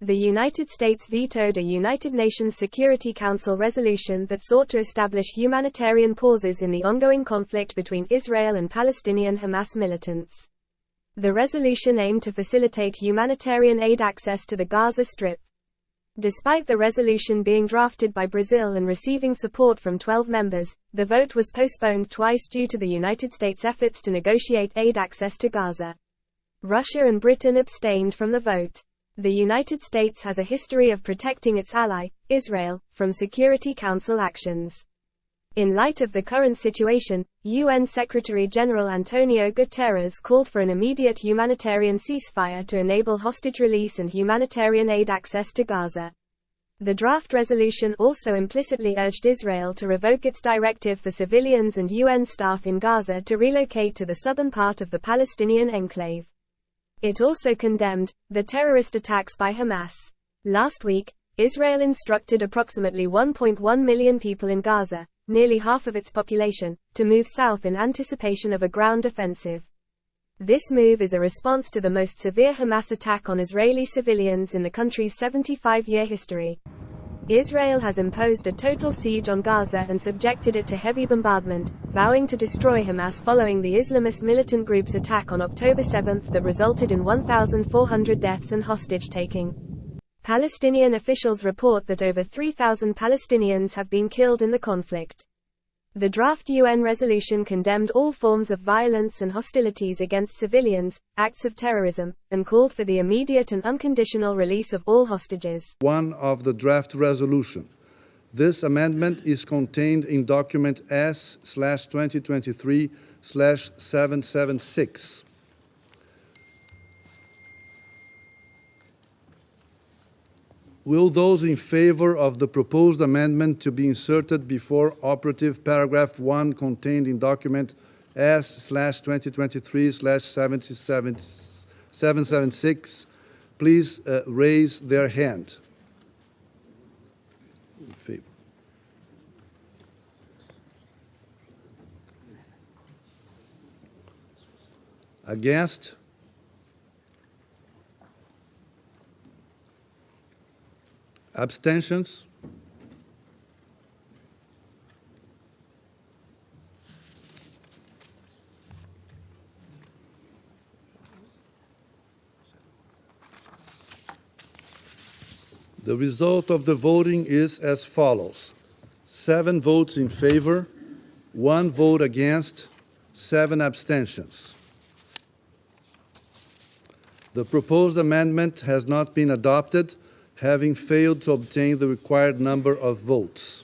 The United States vetoed a United Nations Security Council resolution that sought to establish humanitarian pauses in the ongoing conflict between Israel and Palestinian Hamas militants. The resolution aimed to facilitate humanitarian aid access to the Gaza Strip. Despite the resolution being drafted by Brazil and receiving support from 12 members, the vote was postponed twice due to the United States' efforts to negotiate aid access to Gaza. Russia and Britain abstained from the vote. The United States has a history of protecting its ally, Israel, from Security Council actions. In light of the current situation, UN Secretary-General Antonio Guterres called for an immediate humanitarian ceasefire to enable hostage release and humanitarian aid access to Gaza. The draft resolution also implicitly urged Israel to revoke its directive for civilians and UN staff in Gaza to relocate to the southern part of the Palestinian enclave. It also condemned the terrorist attacks by Hamas. Last week, Israel instructed approximately 1.1 million people in Gaza, nearly half of its population, to move south in anticipation of a ground offensive. This move is a response to the most severe Hamas attack on Israeli civilians in the country's 75-year history. Israel has imposed a total siege on Gaza and subjected it to heavy bombardment, vowing to destroy Hamas following the Islamist militant group's attack on October 7 that resulted in 1,400 deaths and hostage-taking. Palestinian officials report that over 3,000 Palestinians have been killed in the conflict. The draft UN resolution condemned all forms of violence and hostilities against civilians, acts of terrorism, and called for the immediate and unconditional release of all hostages. One of the draft resolution. This amendment is contained in document S/2023/776. Will those in favor of the proposed amendment to be inserted before operative paragraph 1 contained in document S/2023/776 please raise their hand? In favor. Against? Abstentions? The result of the voting is as follows: 7 votes in favor, 1 vote against, 7 abstentions. The proposed amendment has not been adopted, having failed to obtain the required number of votes.